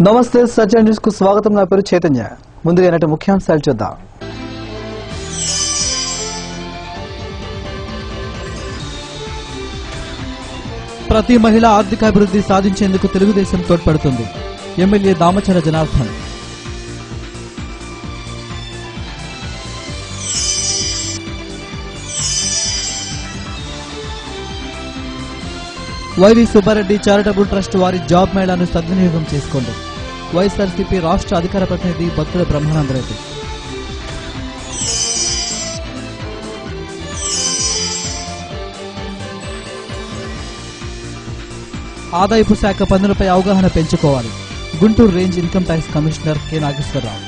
నమస్తే సత్యం న్యూస్ కు స్వాగతం. నా పేరు చైతన్య. ముందుగా నాటి ముఖ్యాంశాలు చూద్దాం. ప్రతి మహిళ ఆర్థికాభివృద్ధి సాధించేందుకు తెలుగుదేశం తోడ్పడుతుంది. MLA Damachala Janardhan. YV Subba Reddy charitable trust వారి జాబ్ మేళాను సద్వినియోగం చేసుకోండి. వైఎస్ఆర్సీపీ రాష్ట్ర అధికార ప్రతినిధి భక్తుల బ్రహ్మానందరెడ్డి. ఆదాయపు శాఖ పన్నులపై అవగాహన పెంచుకోవాలి. Guntur range income tax commissioner K Nageswara Rao.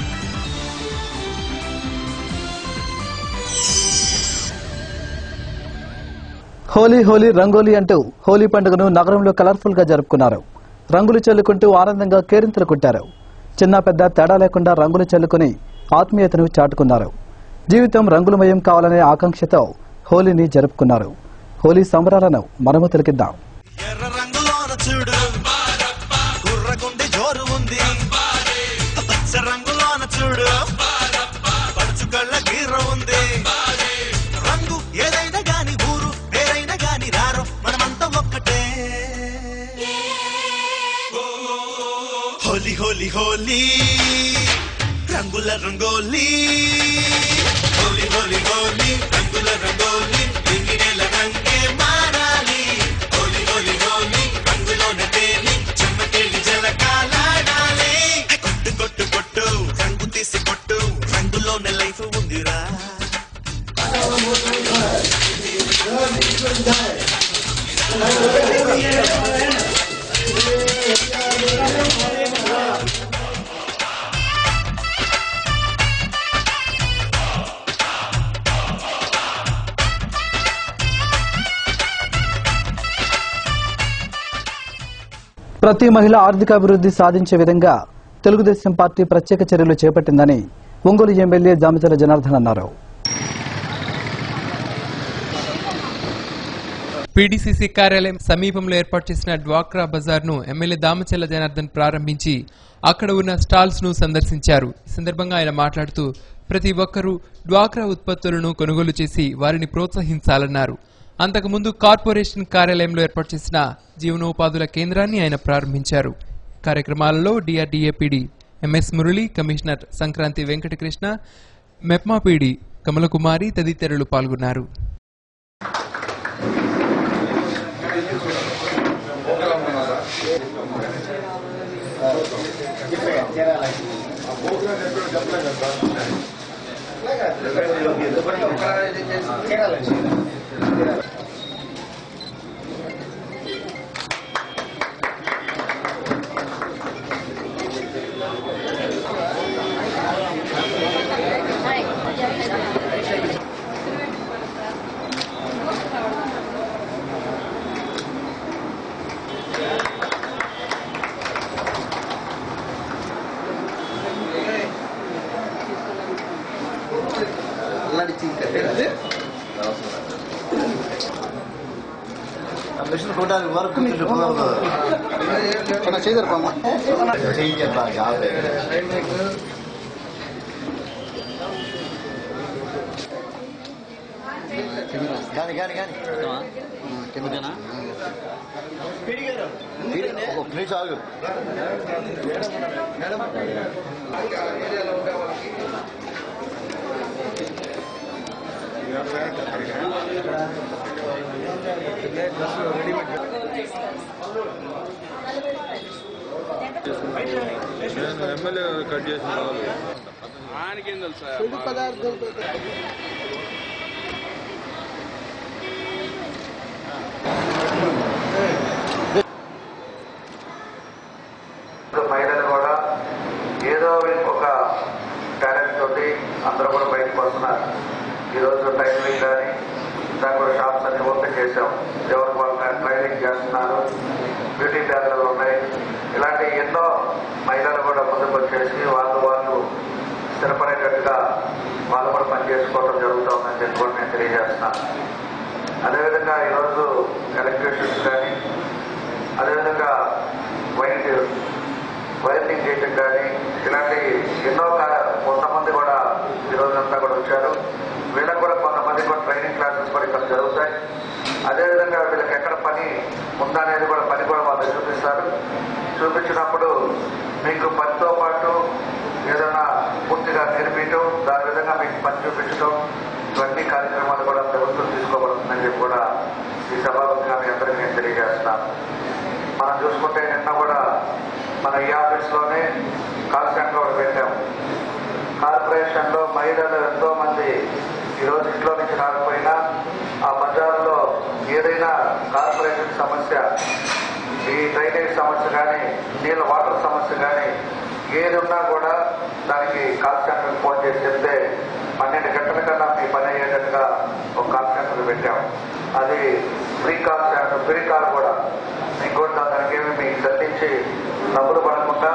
Holi Holi rangoli అంటూ హోలీ పండుగను నగరంలో కలర్ఫుల్ గా జరుపుకున్నారు. రంగులు చల్లుకుంటూ ఆనందంగా కేరింతలు కొట్టారు. చిన్న పెద్ద తేడా లేకుండా రంగులు చల్లుకుని ఆత్మీయతను చాటుకున్నారు. జీవితం రంగులమయం కావాలనే ఆకాంక్షతో హోలీని జరుపుకున్నారు. హోలీ సంబరాలను మనము తిలకిద్దాం. హోలీ హోలీ హోలీ రంగుల రంగోలీ, హోలీ హోలీ హోలీ రంగుల రంగోలీ, రంగినేల రంగే మారాలి. హోలీ హోలీ హోలీ రంగులోన తేలి చెమ్మకేలి జలకాలాడాలి. కొట్టు కొట్టు కొట్టు రంగు తీసి కొట్టు, రంగులోన లైఫ్ ఉందిరా. ప్రతి మహిళ ఆర్థికాభివృద్ధి సాధించే విధంగా తెలుగుదేశం పార్టీ ప్రత్యేక చర్యలు చేపట్టిందని ఒంగోలు ఎమ్మెల్యే దామచల జనార్దన్ అన్నారు. పీడీసీసీ కార్యాలయం సమీపంలో ఏర్పాటు చేసిన డ్వాక్రా బజార్ ను ఎమ్మెల్యే దామచల జనార్దన్ ప్రారంభించి అక్కడ ఉన్న స్టాల్స్ ను సందర్శించారు. ఈ సందర్భంగా ఆయన మాట్లాడుతూ ప్రతి ఒక్కరూ డ్వాక్రా ఉత్పత్తులను కొనుగోలు చేసి వారిని ప్రోత్సహించాలన్నారు. అంతకుముందు కార్పొరేషన్ కార్యాలయంలో ఏర్పాటు చేసిన జీవనోపాధుల కేంద్రాన్ని ఆయన ప్రారంభించారు. కార్యక్రమాలలో DRDA PD MS Murali, commissioner Sankranti Venkatakrishna, MEPMA PD Kamalakumari తదితరులు పాల్గొన్నారు. ఎమ్మెల్యే కట్ చేసిన ఆయనకేం తెలుసు పదార్థం. మహిళలు కూడా ఏదో ఒక టాలెంట్ తోటి అందరూ కూడా బయటకు వస్తున్నారు. ఈరోజు టైమింగ్ కానీ దాని కూడా షాప్స్ అన్ని ఓపెన్ చేశాం. ఎవరికి వాళ్ళు ట్రైనింగ్ చేస్తున్నారు, బ్యూటీ పార్లర్లు ఉన్నాయి. ఇలాంటి ఎన్నో మహిళలు కూడా ముందుకు వచ్చేసి వాళ్ళు స్థిరపడేటట్టుగా వాళ్ళు కూడా పనిచేసుకోవడం జరుగుతుందని చెప్పి కూడా నేను తెలియజేస్తున్నాను. అదేవిధంగా ఈరోజు ఎలక్ట్రీషియన్స్ కానీ అదేవిధంగా వైరింగ్ చేయటం కానీ ఇలాంటి ఎన్నో కొంతమంది కూడా ఈ రోజంతా కూడా వచ్చారు. వీళ్ళకి కూడా కొంతమంది కూడా ట్రైనింగ్ క్లాసెస్ కూడా ఇక్కడ జరుగుతాయి. అదేవిధంగా వీళ్ళకి ఎక్కడ పని ఉందనేది కూడా పని కూడా వాళ్ళు చూపిస్తారు. చూపించినప్పుడు మీకు పనితో పాటు ఏదైనా పూర్తిగా నేర్పించడం, దాని విధంగా మీకు పని చూపించడం, ఇవన్నీ కార్యక్రమాలు కూడా ప్రభుత్వం తీసుకోబడుతుందని చెప్పి కూడా ఈ సభాముఖంగా మీ అందరికీ నేను తెలియజేస్తున్నాను. మనం చూసుకుంటే నిన్న కూడా మన ఈ ఆఫీస్లోనే కాల్ సెంటర్ ఒకటి పెట్టాము. కార్పొరేషన్లో మహిళలు ఎంతో మంది ఈరోజు ఇంట్లో నుంచి రాకపోయినా ఆ బజార్లో ఏదైనా కార్పొరేషన్ సమస్య, ఈ డ్రైనేజ్ సమస్య కానీ, నీళ్ళ వాటర్ సమస్య కానీ ఏది ఉన్నా కూడా దానికి కాల్ సెంటర్కి ఫోన్ చేసి చెప్తే 12 గంటల కన్నా మీ పని అయ్యేటట్టుగా ఒక కాల్ సెంటర్ పెట్టాం. అది free call centre, free call కూడా మీకు కూడా దానికి ఏమి మీకు చెల్లించి డబ్బులు పడకుండా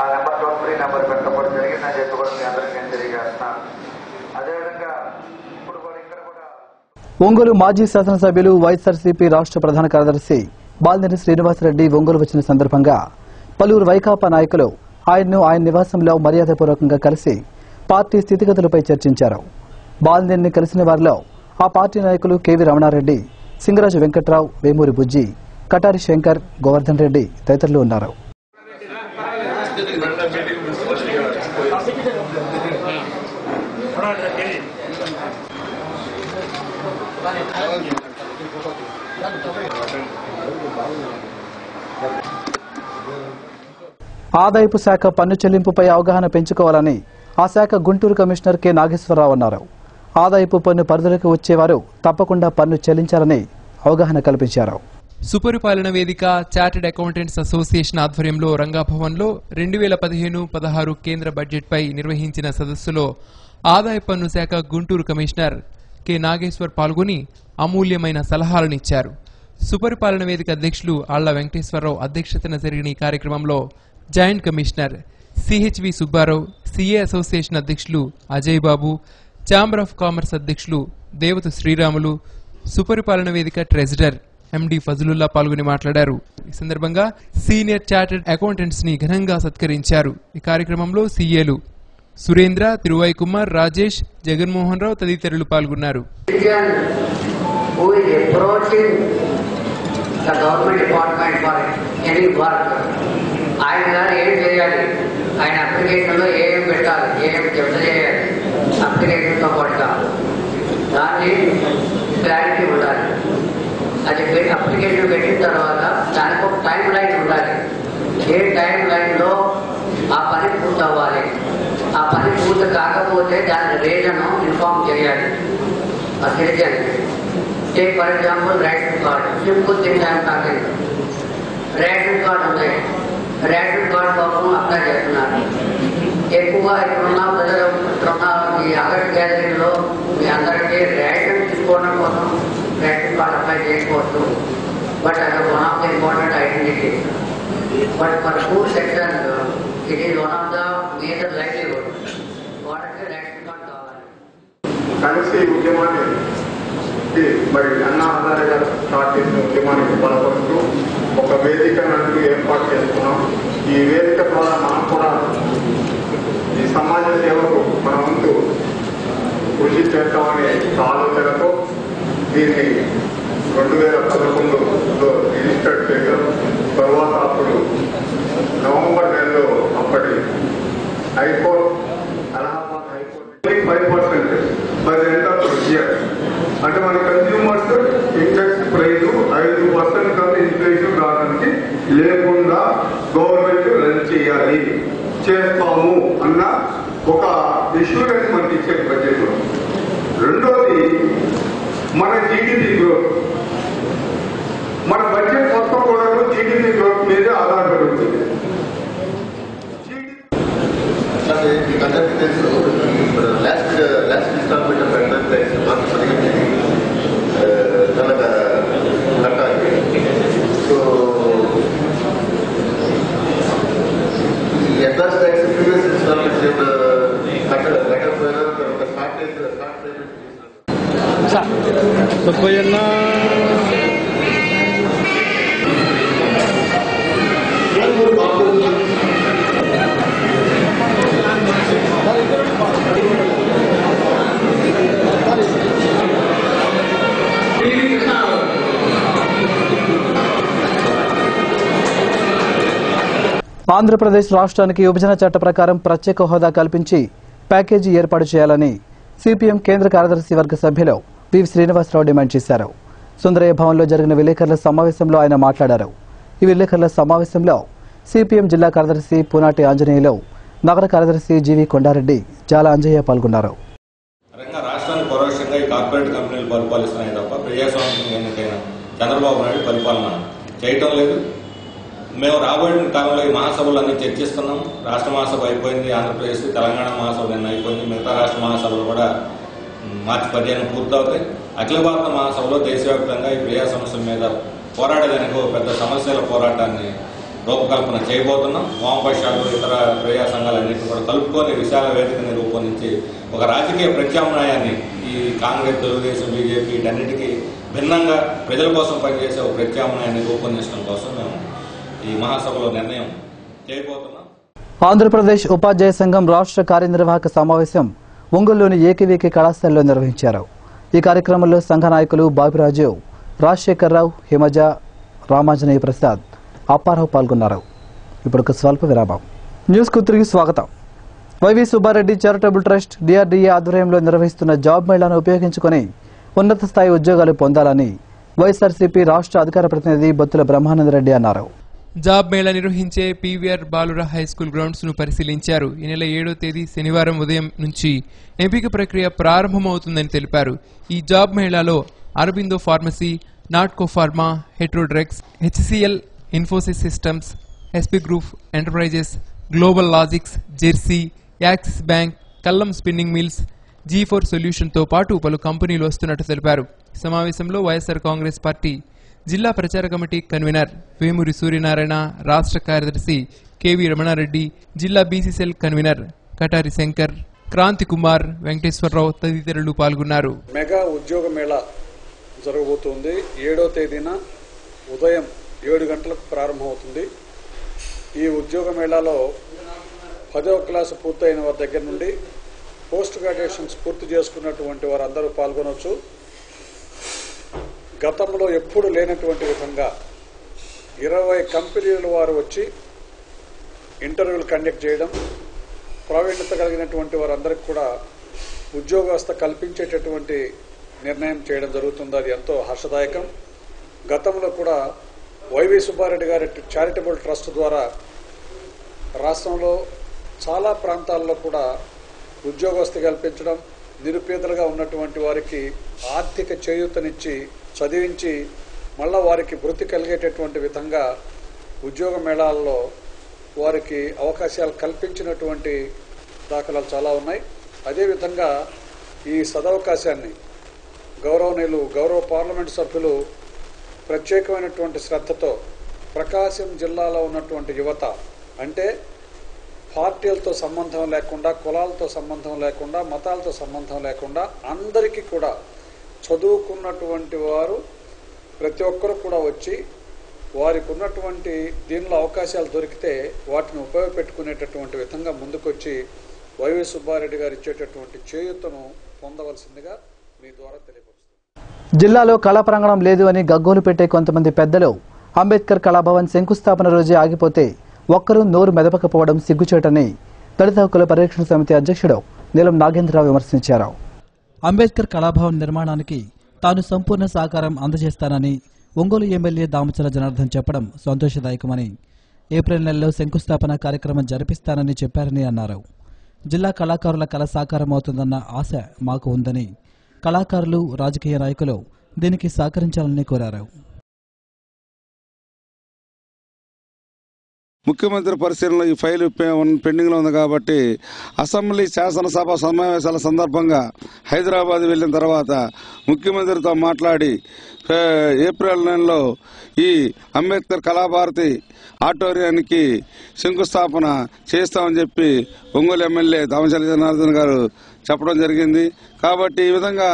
ఆ నెంబర్ టోల్ ఫ్రీ నెంబర్ పెట్టడం జరిగిందని చెప్పి కూడా మీ అందరికీ నేను తెలియజేస్తున్నాను. అదేవిధంగా ఇప్పుడు కూడా ఇక్కడ కూడా ఒంగోలు మాజీ శాసనసభ్యులు వైఎస్ఆర్సీపీ రాష్ట్ర ప్రధాన కార్యదర్శి బాలినేని శ్రీనివాసరెడ్డి ఒంగోలు వచ్చిన సందర్భంగా పలువురు వైకాపా నాయకులు ఆయన్ను ఆయన నివాసంలో మర్యాదపూర్వకంగా కలిసి పార్టీ స్థితిగతులపై చర్చించారు. బాలినేనిని కలిసిన వారిలో ఆ పార్టీ నాయకులు కెవి రమణారెడ్డి, సింగరాజు వెంకట్రావు, వేమూరి బుజ్జి, కటారి శంకర్, గోవర్ధన్ రెడ్డి తదితరులు ఉన్నారు. ఆదాయపు శాఖ పన్ను చెల్లింపుపై అవగాహన పెంచుకోవాలని ఆ శాఖ గుంటూరు కమిషనర్ కె నాగేశ్వరరావు అన్నారు. ఆదాయపు పన్ను పరిధిలోకి వచ్చేవారు తప్పకుండా పన్ను చెల్లించాలని అవగాహన కల్పించారు. సుపరిపాలన వేదిక చార్టెడ్ అకౌంటెంట్స్ అసోసియేషన్ ఆధ్వర్యంలో రంగాభవన్లో 2015-16 కేంద్ర బడ్జెట్పై నిర్వహించిన సదస్సులో ఆదాయ పన్ను శాఖ గుంటూరు కమిషనర్ కె నాగేశ్వర్ పాల్గొని అమూల్యమైన సలహాలనిచ్చారు. సుపరిపాలన వేదిక అధ్యక్షులు ఆళ్ల వెంకటేశ్వరరావు అధ్యక్షతన జరిగిన ఈ కార్యక్రమంలో joint commissioner CHV Subbarao, CA association అధ్యక్షులు అజయ్ బాబు, ఛాంబర్ ఆఫ్ కామర్స్ అధ్యక్షులు దేవత శ్రీరాములు, సుపరిపాలన వేదిక ట్రెజరర్ ఎండి ఫజలుల్లా పాల్గొని మాట్లాడారు. ఈ సందర్భంగా సీనియర్ చార్టెడ్ అకౌంటెంట్స్ ని ఘనంగా సత్కరించారు. ఈ కార్యక్రమంలో సీఏలు సురేంద్ర, తిరువై కుమార్, రాజేష్, జగన్మోహన్ రావు తదితరులు పాల్గొన్నారు. ఆయన గారు ఏం చేయాలి, ఆయన అప్లికేషన్లో ఏం పెట్టాలి, ఏం జత చేయాలి, అప్లికేషన్తో పాటుగా దాన్ని క్లారిటీ ఉండాలి. అది అప్లికేషన్ పెట్టిన తర్వాత దానికి ఒక టైం లైన్ ఉండాలి. ఏ టైం లైన్లో ఆ పని పూర్తి అవ్వాలి. ఆ పని పూర్తి కాకపోతే దాని రీజన్ ఇన్ఫార్మ్ చేయాలి ఆ citizen. Take for example ration card, simple thing I'm talking. Ration card ఉంది, రేషన్ కార్డు కోసం అప్లై చేస్తున్నారు. ఎక్కువగా ఇప్పుడున్న ప్రజలు ఈ ఆగస్ట్ గ్యాదరింగ్లో మీ అందరికీ రేషన్ తీసుకోవడం కోసం రేషన్ కార్డు అప్లై చేయకపోవచ్చు. బట్ అది one of the important identity. But for food sector it is one of the major livelihood. వాళ్ళకి రేషన్ కార్డు కావాలి. కలిసి ఉద్యమాన్ని మరి అన్నా హజారే గారు స్టార్ట్ చేసిన ఉద్యమానికి బలపరుస్తూ ఒక వేదికను ఏర్పాటు చేసుకున్నాం. ఈ వేదిక ద్వారా మనం కూడా ఈ సమాజ సేవకు మన వంతు కృషి చేస్తామనే ఆలోచనతో దీన్ని 2011లో రిజిస్టర్ చేయడం, తర్వాత అప్పుడు నవంబర్ నెలలో అప్పటి high court, Allahabad high court 5% by end of year, అంటే మన కన్స్యూమర్స్ ఇండెక్స్ ప్రైస్ 5% కన్నా ఇన్ఫ్లేషన్ రావడానికి లేకుండా గవర్నమెంట్ రన్ చేయాలి, చేస్తాము అన్న ఒక ఇష్యూరెన్స్ మనకి ఇచ్చే బడ్జెట్ లో. రెండోది మన జీడీపీ గ్రోత్. మన బడ్జెట్ మొత్తం కూడా జీడీపీ గ్రోత్ మీదే ఆధారపడి ఉంటుంది. మీకు అందరికీ తెలుసు, last instalment of enter price మార్చి 15 కట్టాలి. సో ఈ అడ్వాన్స్ ట్యాక్స్ ప్రీవియస్ ఇన్స్టాల్మెంట్స్ కట్టకపోయినా ఒక స్టార్ట్ పేమెంట్ ఆంధ్రప్రదేశ్ రాష్ట్రానికి విభజన చట్ట ప్రకారం ప్రత్యేక హోదా కల్పించి ప్యాకేజీ ఏర్పాటు చేయాలని సిపిఎం కేంద్ర కార్యదర్శి వర్గ సభ్యులు పి శ్రీనివాసరావు డిమాండ్ చేశారు. సుందరయ్య భవన్లో జరిగిన విలేకరుల సమావేశంలో ఆయన మాట్లాడారు. ఈ విలేకరుల సమావేశంలో సిపిఎం జిల్లా కార్యదర్శి పూనాటి ఆంజనేయులు, నగర కార్యదర్శి జీవి కొండారెడ్డి, జాల అంజయ్య పాల్గొన్నారు. రాష్ట్రాన్ని పరోక్షంగా ఈ కార్పొరేట్ కంపెనీలు పరిపాలిస్తున్నాయి తప్ప ప్రజాస్వామ్యంగా ఎన్నికైన చంద్రబాబు నాయుడు పరిపాలన చేయటం లేదు. మేము రాబోయే కాలంలో ఈ మహాసభలు అన్ని చర్చిస్తున్నాం. రాష్ట్ర మహాసభ అయిపోయింది, ఆంధ్రప్రదేశ్ తెలంగాణ మహాసభ నిన్న అయిపోయింది. మిగతా రాష్ట్ర మహాసభలు కూడా మార్చి 15 పూర్తవుతాయి. అఖిల భారత మహాసభలో దేశవ్యాప్తంగా ఈ ప్రజా సమస్యల మీద పోరాడేదానికి ఒక పెద్ద సమస్యల పోరాటాన్ని రూపకల్పన చేయబోతున్నాం. వామపక్షాలు, ఇతర ప్రజా సంఘాలన్నింటినీ కూడా కలుపుకొని విశాల వేదికని రూపొందించి ఒక రాజకీయ ప్రత్యామ్నాయాన్ని ఈ కాంగ్రెస్, తెలుగుదేశం, బీజేపీ వీటన్నిటికీ భిన్నంగా ప్రజల కోసం పనిచేసే ఒక ప్రత్యామ్నాయాన్ని రూపొందించడం కోసం మేము ఈ మహాసభలో నిర్ణయం చేయబోతున్నాం. ఆంధ్రప్రదేశ్ ఉపాధ్యాయ సంఘం రాష్ట్ర కార్యనిర్వాహక సమావేశం ఒంగోలులోని ఏకీవీకే కళాశాలలో నిర్వహించారు. ఈ కార్యక్రమంలో సంఘ నాయకులు బాబిరాజు, రాజశేఖరరావు, హిమజ, రామాంజనేయ ప్రసాద్, అప్పారావు పాల్గొన్నారు. ఇప్పుడు ఒక స్వల్ప విరామం. న్యూస్ కు తిరిగి స్వాగతం. YV Subba Reddy charitable trust DRDA ఆధ్వర్యంలో నిర్వహిస్తున్న జాబ్ మేళాను ఉపయోగించుకుని ఉన్నత స్థాయి ఉద్యోగాలు పొందాలని వైఎస్ఆర్సీపీ రాష్ట్ర అధికార ప్రతినిధి బొత్తుల బ్రహ్మానందరెడ్డి అన్నారు. జాబ్ మేళా నిర్వహించే పీవీఆర్ బాలుర హైస్కూల్ గ్రౌండ్స్ ను పరిశీలించారు. ఈ నెల 7వ తేదీ శనివారం ఉదయం నుంచి ఎంపిక ప్రక్రియ ప్రారంభమవుతుందని తెలిపారు. ఈ జాబ్ మేళాలో Aurobindo pharmacy, Natco pharma, Hetero Drugs, HCL, Infosys systems, SP group enterprises, global logics, Jersey, Axis bank, Kallam spinning mills, G4 solution తో పాటు పలు కంపెనీలు వస్తున్నట్టు తెలిపారు. సమావేశంలో వైఎస్ఆర్ కాంగ్రెస్ పార్టీ జిల్లా ప్రచార కమిటీ కన్వీనర్ వేమూరి సూర్యనారాయణ, రాష్ట్ర కార్యదర్శి కెవి రమణారెడ్డి, జిల్లా బీసీసీఎల్ కన్వీనర్ కటారి శంకర్, క్రాంతి కుమార్, వెంకటేశ్వరరావు తదితరులు పాల్గొన్నారు. మెగా ఉద్యోగ మేళా జరగబోతోంది. 7వ తేదీన ఉదయం 7 గంటలకు ప్రారంభమవుతుంది. ఈ ఉద్యోగ మేళాలో 10వ క్లాసు పూర్తయిన వారి దగ్గర నుండి పోస్ట్ గ్రాడ్యుయేషన్స్ పూర్తి చేసుకున్నటువంటి వారందరూ పాల్గొనవచ్చు. గతంలో ఎప్పుడు లేనటువంటి విధంగా 20 కంపెనీల వారు వచ్చి ఇంటర్వ్యూలు కండక్ట్ చేయడం, ప్రావీణ్యత కలిగినటువంటి వారందరికీ కూడా ఉద్యోగ వ్యవస్థ కల్పించేటటువంటి నిర్ణయం చేయడం జరుగుతుంది. అది ఎంతో హర్షదాయకం. గతంలో కూడా వైవి సుబ్బారెడ్డి గారి చారిటబుల్ ట్రస్ట్ ద్వారా రాష్ట్రంలో చాలా ప్రాంతాల్లో కూడా ఉద్యోగవస్థ కల్పించడం, నిరుపేదలుగా ఉన్నటువంటి వారికి ఆర్థిక చేయూతనిచ్చి చదివించి మళ్ళా వారికి వృత్తి కలిగేటటువంటి విధంగా ఉద్యోగ మేళాల్లో వారికి అవకాశాలు కల్పించినటువంటి దాఖలాలు చాలా ఉన్నాయి. అదేవిధంగా ఈ సదవకాశాన్ని గౌరవ పార్లమెంటు సభ్యులు ప్రత్యేకమైనటువంటి శ్రద్ధతో ప్రకాశం జిల్లాలో ఉన్నటువంటి యువత, అంటే పార్టీలతో సంబంధం లేకుండా, కులాలతో సంబంధం లేకుండా, మతాలతో సంబంధం లేకుండా అందరికీ కూడా చదువుకున్నటువంటి వారు ప్రతి ఒక్కరు కూడా వచ్చి వారికి ఉన్నటువంటి దీనిలో అవకాశాలు దొరికితే వాటిని ఉపయోగపెట్టుకునేటటువంటి విధంగా ముందుకొచ్చి వైవి సుబ్బారెడ్డి గారు ఇచ్చేటటువంటి చేయూతను పొందవలసిందిగా మీ ద్వారా తెలియపరుస్తుంది. జిల్లాలో కళా ప్రాంగణం లేదు అని గగ్గోలు పెట్టే కొంతమంది పెద్దలు అంబేద్కర్ కళాభవన్ శంకుస్థాపన రోజే ఆగిపోతే ఒక్కరూ నోరు మెదపకపోవడం సిగ్గుచేటని దళిత హక్కుల పరిరక్షణ సమితి అధ్యక్షుడు నీలం నాగేంద్రరావు విమర్శించారు. అంబేద్కర్ కళాభవన్ నిర్మాణానికి తాను సంపూర్ణ సహకారం అందజేస్తానని ఒంగోలు ఎమ్మెల్యే దామచల జనార్దన్ చెప్పడం సంతోషదాయకమని, ఏప్రిల్ నెలలో శంకుస్థాపన కార్యక్రమం జరిపిస్తానని చెప్పారని అన్నారు. జిల్లా కళాకారుల కళ సాకారం అవుతుందన్న ఆశ మాకు ఉందని, కళాకారులు, రాజకీయ నాయకులు దీనికి సహకరించాలని కోరారు. ముఖ్యమంత్రి పరిశీలనలో ఈ ఫైల్ పెండింగ్లో ఉంది కాబట్టి అసెంబ్లీ శాసనసభ సమావేశాల సందర్భంగా హైదరాబాద్ వెళ్లిన తర్వాత ముఖ్యమంత్రితో మాట్లాడి ఏప్రిల్ నెలలో ఈ అంబేద్కర్ కళాభారతి ఆడిటోరియానికి శంకుస్థాపన చేస్తామని చెప్పి ఒంగోలు ఎమ్మెల్యే దామచల జనార్దన్ గారు చెప్పడం జరిగింది. కాబట్టి ఈ విధంగా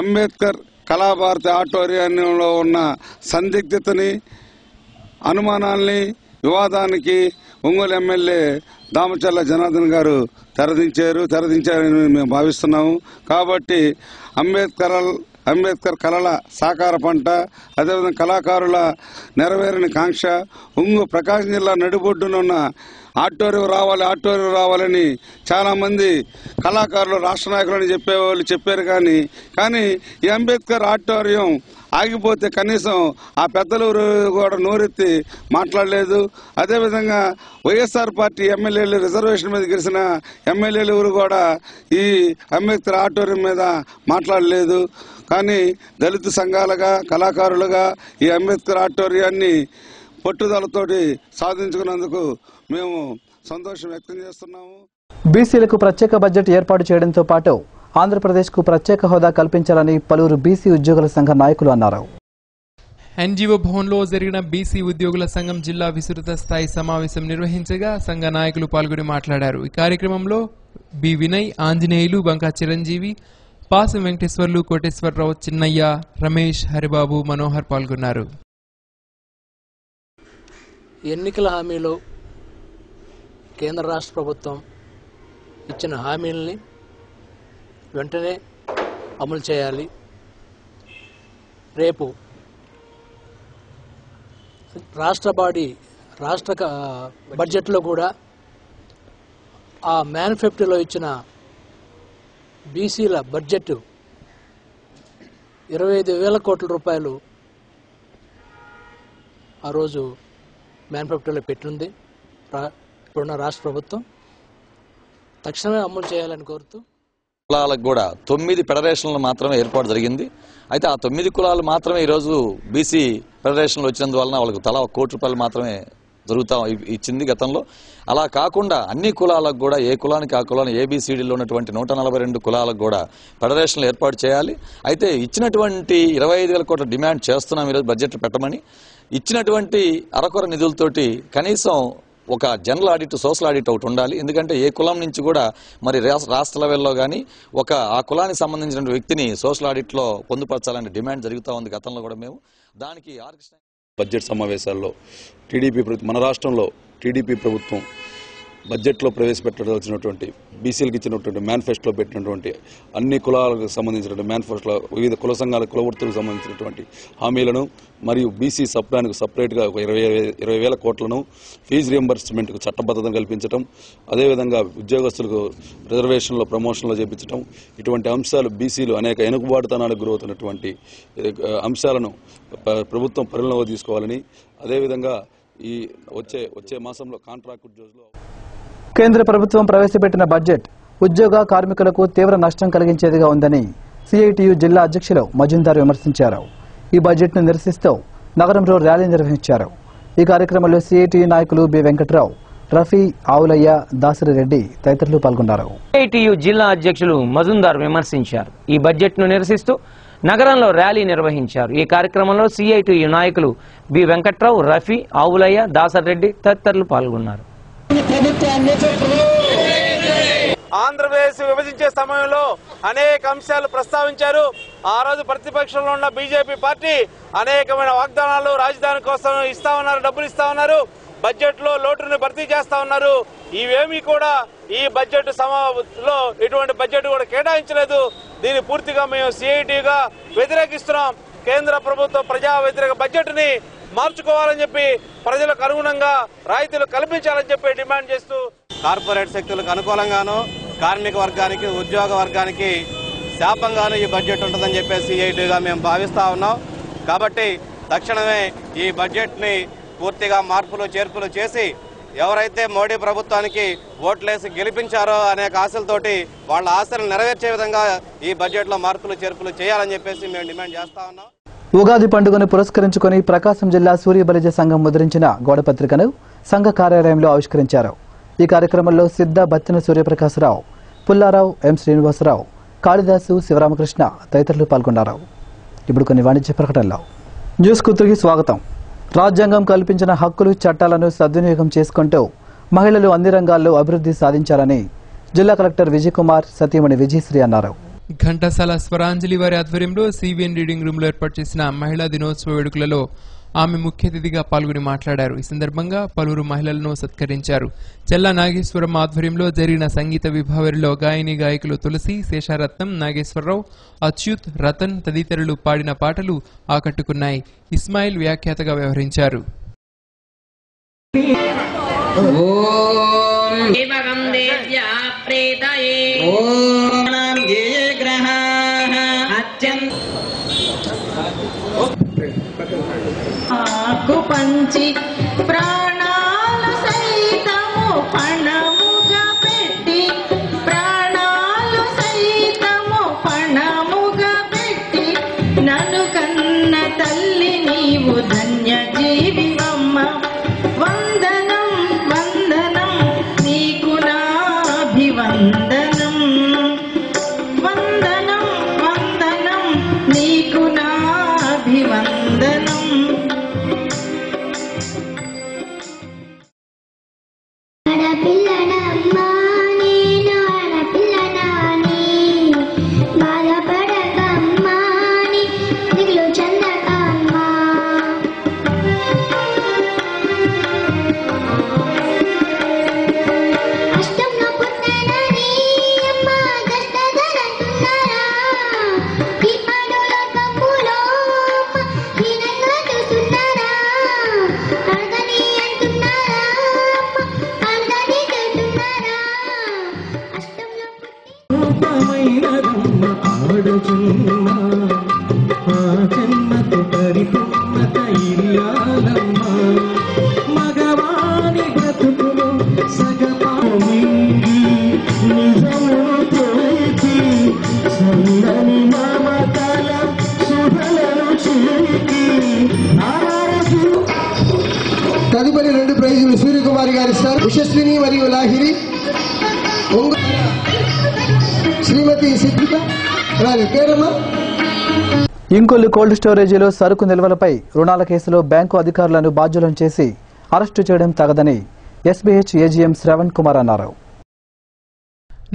అంబేద్కర్ కళాభారతి ఆడిటోరియంలో ఉన్న సందిగ్ధతని, అనుమానాల్ని, వివాదానికి ఒంగోలు ఎమ్మెల్యే దామచల్ల జనార్దన్ గారు తెరదించారని మేము భావిస్తున్నాము. కాబట్టి అంబేద్కర్ కళల సాకార పంట, అదేవిధంగా కళాకారుల నెరవేరని కాంక్ష, ప్రకాశం జిల్లా నడిబొడ్డునున్న ఆడిటోరియం రావాలని చాలా మంది కళాకారులు రాష్ట్ర నాయకులని చెప్పేవాళ్ళు చెప్పారు. కానీ ఈ అంబేద్కర్ ఆడిటోరియం ఆగిపోతే కనీసం ఆ పెద్దలు కూడా నోరెత్తి మాట్లాడలేదు. అదేవిధంగా వైఎస్ఆర్ పార్టీ ఎమ్మెల్యేలు రిజర్వేషన్ మీద గెలిచిన ఎమ్మెల్యేలు ఎవరు కూడా ఈ అంబేద్కర్ ఆడిటోరియం మీద మాట్లాడలేదు. కానీ దళిత సంఘాలుగా కళాకారులుగా ఈ అంబేద్కర్ ఆడిటోరియాన్ని పట్టుదలతోటి సాధించుకున్నందుకు మేము సంతోషం వ్యక్తం చేస్తున్నాము. బీసీలకు ప్రత్యేక బడ్జెట్ ఏర్పాటు చేయడంతో పాటు ఆంధ్రప్రదేశ్కు ప్రత్యేక హోదా కల్పించాలని పలువురు బీసీ ఉద్యోగుల సంఘ నాయకులు అన్నారు. ఎన్జీఓ భవన్లో జరిగిన బీసీ ఉద్యోగుల సంఘం జిల్లా విస్తృత స్థాయి సమావేశం నిర్వహించగా సంఘ నాయకులు పాల్గొని మాట్లాడారు. ఈ కార్యక్రమంలో బి వినయ్, ఆంజనేయులు, బంకా చిరంజీవి, పాసం వెంకటేశ్వర్లు, కోటేశ్వరరావు, చిన్నయ్య, రమేష్, హరిబాబు, మనోహర్ పాల్గొన్నారు. ఎన్నికల హామీలో కేంద్ర రాష్ట్ర ప్రభుత్వం ఇచ్చిన హామీలని వెంటనే అమలు చేయాలి. రేపు రాష్ట్ర బడ్జెట్లో కూడా ఆ మేనిఫెస్టోలో ఇచ్చిన బీసీల బడ్జెట్ 25,000 కోట్ల రూపాయలు ఆ రోజు మేనిఫెస్టోలో పెట్టింది. ఇప్పుడున్న రాష్ట్ర ప్రభుత్వం తక్షణమే అమలు చేయాలని కోరుతూ కులాలకు కూడా 9 ఫెడరేషన్లు మాత్రమే ఏర్పాటు జరిగింది. అయితే ఆ 9 కులాలు మాత్రమే ఈరోజు బీసీ ఫెడరేషన్లు వచ్చినందువలన వాళ్ళకు తలా 1 కోటి రూపాయలు మాత్రమే ఇచ్చింది గతంలో. అలా కాకుండా అన్ని కులాలకు కూడా ఏ కులానికి ఆ కులాన్ని ఏబిసిడీలో ఉన్నటువంటి 142 కులాలకు కూడా ఫెడరేషన్లు ఏర్పాటు చేయాలి. అయితే ఇచ్చినటువంటి 25,000 కోట్ల డిమాండ్ చేస్తున్నాం ఈరోజు బడ్జెట్ పెట్టమని. ఇచ్చినటువంటి అరకొర నిధులతోటి కనీసం ఒక జనరల్ ఆడిట్, సోషల్ ఆడిట్ ఒకటి ఉండాలి. ఎందుకంటే ఏ కులం నుంచి కూడా మరి రాష్ట్ర లెవెల్లో కానీ ఆ కులానికి సంబంధించిన వ్యక్తిని సోషల్ ఆడిట్లో పొందుపరచాలని డిమాండ్ జరుగుతూ ఉంది గతంలో కూడా. మేము దానికి బడ్జెట్ సమావేశాల్లో మన రాష్ట్రంలో టీడీపీ ప్రభుత్వం బడ్జెట్లో ప్రవేశపెట్టాల్సినటువంటి బీసీలకు ఇచ్చినటువంటి మేనిఫెస్టోలో పెట్టినటువంటి అన్ని కులాలకు సంబంధించినటువంటి మేనిఫెస్టోలో వివిధ కుల సంఘాల కుల వృత్తులకు సంబంధించినటువంటి హామీలను మరియు బీసీ సప్లానికి సపరేట్గా ఒక 20,000 కోట్లను ఫీజు రియంబర్స్మెంట్కు చట్టబద్ధతను కల్పించడం, అదేవిధంగా ఉద్యోగస్తులకు రిజర్వేషన్లో ప్రమోషన్లో చేపించడం, ఇటువంటి అంశాలు బీసీలు అనేక వెనుకబాటుతనాలకు గురవుతున్నటువంటి అంశాలను ప్రభుత్వం పరిగణలోకి తీసుకోవాలని, అదేవిధంగా ఈ వచ్చే మాసంలో కాంట్రాక్ట్ ఉద్యోగులు కేంద్ర ప్రభుత్వం ప్రవేశపెట్టిన బడ్జెట్ ఉద్యోగ కార్మికులకు తీవ్ర నష్టం కలిగించేదిగా ఉందని సిఐటియు జిల్లా అధ్యక్షులు మజుందార్ విమర్శించారు. ఈ బడ్జెట్ను నిరసిస్తూ నగరంలో ర్యాలీ నిర్వహించారు. ఈ కార్యక్రమంలో సిఐటియు నాయకులు బి వెంకట్రావు, రఫీ, ఆవులయ్య, దాసరిరెడ్డి తదితరులు పాల్గొన్నారు. సిఐటియు జిల్లా అధ్యక్షులు మజుందార్ విమర్శించారు. ఈ బడ్జెట్ను నిరసిస్తూ నగరంలో ర్యాలీ నిర్వహించారు. ఈ కార్యక్రమంలో సిఐటియు నాయకులు బి వెంకట్రావు, రఫీ, ఆవులయ్య, దాసరిరెడ్డి తదితరులు పాల్గొన్నారు. ఆంధ్రప్రదేశ్ విభజించే సమయంలో అనేక అంశాలు ప్రస్తావించారు. ఆ రోజు ప్రతిపక్షంలో ఉన్న బీజేపీ పార్టీ అనేకమైన వాగ్దానాలు రాజధాని కోసం ఇస్తా ఉన్నారు, డబ్బులు ఇస్తా ఉన్నారు, బడ్జెట్ లో లోటును భర్తీ చేస్తా ఉన్నారు. ఇవేమీ కూడా ఈ బడ్జెట్ సమావేశంలో ఎటువంటి బడ్జెట్ కూడా కేటాయించలేదు. దీన్ని పూర్తిగా మేము సిఐటిగా వ్యతిరేకిస్తున్నాం. కేంద్ర ప్రభుత్వ ప్రజా వ్యతిరేక బడ్జెట్ ని మార్చుకోవాలని చెప్పి, ప్రజలకు అనుగుణంగా రాయితీలు కల్పించాలని చెప్పి డిమాండ్ చేస్తూ కార్పొరేట్ శక్తులకు అనుకూలంగాను కార్మిక వర్గానికి, ఉద్యోగ వర్గానికి శాపంగాను ఈ బడ్జెట్ ఉంటుందని చెప్పేసి సిఐటిగా మేము భావిస్తా ఉన్నాం. కాబట్టి తక్షణమే ఈ బడ్జెట్ ని పూర్తిగా మార్పులు చేర్పులు చేసి ఎవరైతే మోడీ ప్రభుత్వానికి ఓట్లేసి గెలిపించారో అనేక ఆశలతోటి వాళ్ళ ఆశలు నెరవేర్చే విధంగా ఈ బడ్జెట్ లో మార్పులు చేర్పులు చేయాలని చెప్పేసి మేము డిమాండ్ చేస్తా ఉన్నాం. ఉగాది పండుగను పురస్కరించుకుని ప్రకాశం జిల్లా సూర్యబలిజ సంఘం ముద్రించిన గోడపత్రికను సంఘ కార్యాలయంలో ఆవిష్కరించారు. ఈ కార్యక్రమంలో సిద్ధ బత్తిన సూర్యప్రకాశరావు, పుల్లారావు, ఎం శ్రీనివాసరావు, కాళిదాసు, శివరామకృష్ణ తదితరులు పాల్గొన్నారు. ఇప్పుడు కొన్ని వాణిజ్య ప్రకటనలు. న్యూస్ కు తిరిగి స్వాగతం. రాజ్యాంగం కల్పించిన హక్కులు, చట్టాలను సద్వినియోగం చేసుకుంటూ మహిళలు అన్ని రంగాల్లో అభివృద్ధి సాధించాలని జిల్లా కలెక్టర్ విజయ్ కుమార్ సతీమణి విజయశ్రీ అన్నారు. ఘంటసాల స్వరాంజలి వారి ఆధ్వర్యంలో సివిఎన్ రీడింగ్ రూమ్ లో ఏర్పాటు చేసిన మహిళా దినోత్సవ వేడుకలలో ఆమె ముఖ్య అతిథిగా పాల్గొని మాట్లాడారు. ఈ సందర్భంగా పలువురు మహిళలను సత్కరించారు. చెల్లా నాగేశ్వరం ఆధ్వర్యంలో జరిగిన సంగీత విభావరిలో గాయని గాయకులు తులసి, శేషారత్నం, నాగేశ్వరరావు, అచ్యుత్, రతన్ తదితరులు పాడిన పాటలు ఆకట్టుకున్నాయి. ఇస్మాయిల్ వ్యాఖ్యాతగా వ్యవహరించారు. పంచి ప్రాణాలు సైతము పణముగా పెట్టి ప్రాణాలు సైతము పణముగా పెట్టి నన్ను కన్న తల్లి నీవు ధన్య జీవివమ్మ వందనం వందనం నీకు నా అభివందనం వందనం వందనం నీకు నా అభివందనం ఆడపిల్లనమ్మా నేను ఆడపిల్లనాని బాధపడకమ్మా నీ దిగులు చెందకమ్మా అష్టంలో పుట్టానని అమ్మ కష్టదనంటున్నారా ఈ పాడులో తప్పులో హీనంగా చూస్తున్నారా అడగని అంటున్నారా అడగని చెబుతున్నారా రూపమైనదమ్మ ఆడుచున్న ఆ జన్మకు పరిపూర్ణత ఇల్లాలమ్మ మగవాని బ్రతుకులు సగపామింగి నిజము తోచి సన్నని మమతల శుభలను చీకి తదుపరి 2 ప్రైజులు సూర్యకుమారి గారు ఇస్తారు. యశస్విని మరియు లాహిరి శ్రీమతి సిద్ధిక అలాగే పేరమ్మ. ఇంకొల్లు కోల్డ్ స్టోరేజీలో సరుకు నిల్వలపై రుణాల కేసులో బ్యాంకు అధికారులను బాధ్యులను చేసి అరెస్టు చేయడం తగదని ఎస్బీహెచ్ ఏజీఎం శ్రవణ్ కుమార్ అన్నారు.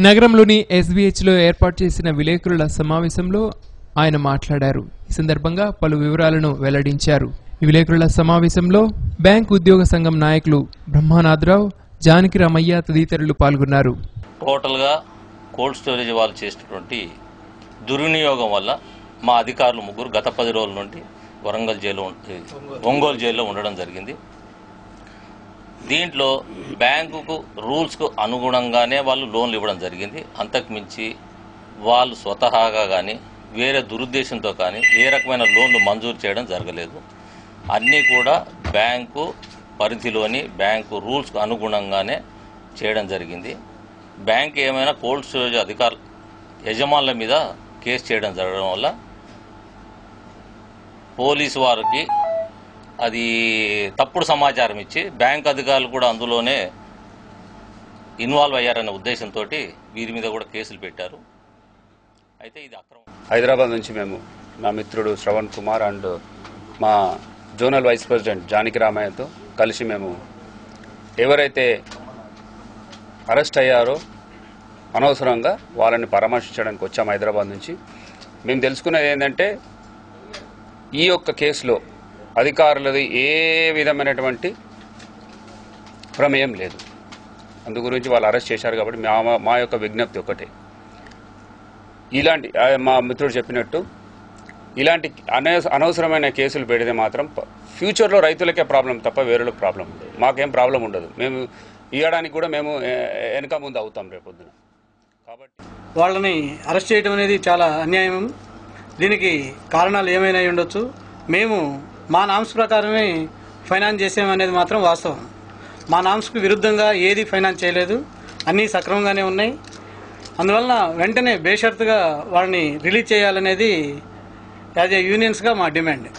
నగరంలోని ఎస్బీహెచ్లో ఏర్పాటు చేసిన విలేకరుల సమావేశంలో ఆయన మాట్లాడారు. ఈ సందర్భంగా పలు వివరాలను వెల్లడించారు. ఈ విలేకరుల సమావేశంలో బ్యాంకు ఉద్యోగ సంఘం నాయకులు బ్రహ్మానాథరావు, జానకి రామయ్య తదితరులు పాల్గొన్నారు. టోటల్గా కోల్డ్ స్టోరేజ్ వాళ్ళు చేసినటువంటి దుర్వినియోగం వల్ల మా అధికారులు 3 గత 10 రోజుల నుండి ఒంగోలు జైల్లో ఉండడం జరిగింది. దీంట్లో బ్యాంకుకు రూల్స్కు అనుగుణంగానే వాళ్ళు లోన్లు ఇవ్వడం జరిగింది. అంతకుమించి వాళ్ళు స్వతహాగా కానీ వేరే దురుద్దేశంతో కానీ ఏ రకమైన లోన్లు మంజూరు చేయడం జరగలేదు. అన్నీ కూడా బ్యాంకు పరిధిలోని బ్యాంకు రూల్స్కు అనుగుణంగానే చేయడం జరిగింది. బ్యాంక్ ఏమైనా కోల్డ్ స్టోరేజ్ యజమానుల మీద కేసు చేయడం జరగడం వల్ల పోలీసు వారికి అది తప్పుడు సమాచారం ఇచ్చి బ్యాంక్ అధికారులు కూడా అందులోనే ఇన్వాల్వ్ అయ్యారనే ఉద్దేశంతో వీరి మీద కూడా కేసులు పెట్టారు. అయితే ఇది అక్రమం. హైదరాబాద్ నుంచి మేము మా మిత్రుడు శ్రవణ్ కుమార్ అండ్ మా జోనల్ వైస్ ప్రెసిడెంట్ జానకి రామయ్యతో కలిసి మేము ఎవరైతే అరెస్ట్ అయ్యారో అనవసరంగా వాళ్ళని పరామర్శించడానికి వచ్చాము హైదరాబాద్ నుంచి. మేము తెలుసుకున్నది ఏంటంటే ఈ యొక్క కేసులో అధికారులది ఏ విధమైనటువంటి ప్రమేయం లేదు. అందు గురించి వాళ్ళు అరెస్ట్ చేశారు కాబట్టి మా యొక్క విజ్ఞప్తి ఒకటే, ఇలాంటి మా మిత్రుడు చెప్పినట్టు ఇలాంటి అనవసరమైన కేసులు పెడితే మాత్రం ఫ్యూచర్లో రైతులకే ప్రాబ్లం తప్ప వేరేలకు ప్రాబ్లం ఉండదు. మాకేం ప్రాబ్లం ఉండదు. మేము ఇవ్వడానికి కూడా మేము వెనక ముందు అవుతాం రేపొద్దున. కాబట్టి వాళ్ళని అరెస్ట్ చేయడం అనేది చాలా అన్యాయం. దీనికి కారణాలు ఏమైనా ఉండొచ్చు. మేము మా నామ్స్ ప్రకారమే ఫైనాన్స్ చేసామనేది మాత్రం వాస్తవం. మా నామ్స్కు విరుద్ధంగా ఏది ఫైనాన్స్ చేయలేదు, అన్నీ సక్రమంగానే ఉన్నాయి. అందువలన వెంటనే బేషరతుగా వాళ్ళని రిలీజ్ చేయాలనేది యాజ్ ఏ యూనియన్స్గా మా డిమాండ్.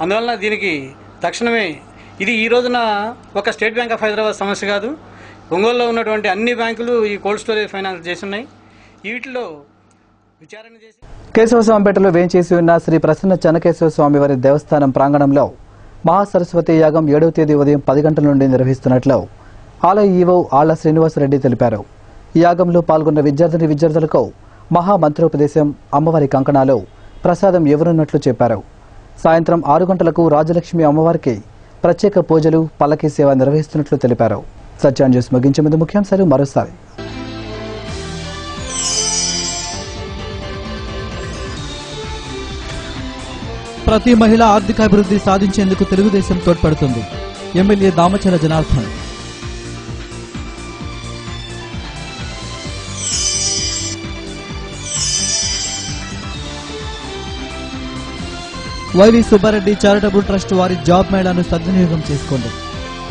అందువలన దీనికి తక్షణమే ఇది ఈ రోజున ఒక స్టేట్ బ్యాంక్ ఆఫ్ హైదరాబాద్ సమస్య కాదు. ఒంగోలులో ఉన్నటువంటి అన్ని బ్యాంకులు ఈ కోల్డ్ స్టోరేజ్ ఫైనాన్స్ చేస్తున్నాయి. వీటిలో విచారణ చేసి కేశవస్వామిపేటలో వేంచేసి ఉన్న శ్రీ ప్రసన్న చెన్నకేశవ స్వామివారి దేవస్థానం ప్రాంగణంలో మహాసరస్వతి యాగం 7వ తేదీ ఉదయం 10 గంటల నుండి నిర్వహిస్తున్నట్లు ఆలయ ఈవో ఆళ్ల శ్రీనివాసరెడ్డి తెలిపారు. ఈ యాగంలో పాల్గొన్న విద్యార్థులకు మహామంత్రోపదేశం, అమ్మవారి కంకణాలు, ప్రసాదం ఇవ్వనున్నట్లు చెప్పారు. సాయంత్రం 6 గంటలకు రాజలక్ష్మి అమ్మవారికి ప్రత్యేక పూజలు, పల్లకీ సేవ నిర్వహిస్తున్నట్లు తెలిపారు. సత్యాన్ని న్యూస్ ముగించే ముందు ముఖ్యాంశాలు మరోసారి. ప్రతి మహిళ ఆర్థికాభివృద్ధి సాధించేందుకు తెలుగుదేశం తోడ్పడుతుంది. MLA Damachala Janardhan. YV Subba Reddy charitable trust వారి జాబ్ మేళాను సద్వినియోగం చేసుకోండి.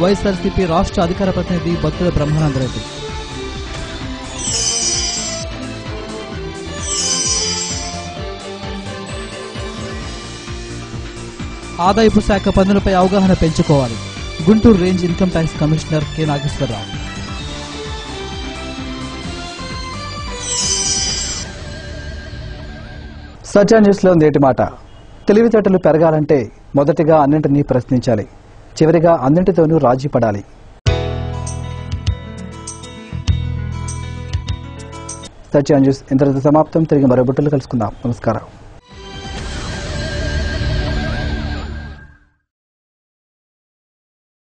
వైఎస్ఆర్సీపీ రాష్ట్ర అధికార ప్రతినిధి బత్తుల బ్రహ్మానందరెడ్డి. ఆదాయపు శాఖ పన్నులపై అవగాహన పెంచుకోవాలి. Guntur range income tax commissioner K Nageswara Rao. Satya న్యూస్లో నేటి మాట. తెలివితేటలు పెరగాలంటే మొదటిగా అన్నింటినీ ప్రశ్నించాలి, చివరిగా అన్నింటితోనూ రాజీ పడాలి. సత్య న్యూస్ ఇంతటితో సమాప్తం. తిరిగి మరో బుట్టలు కలుసుకుందాం. నమస్కారం.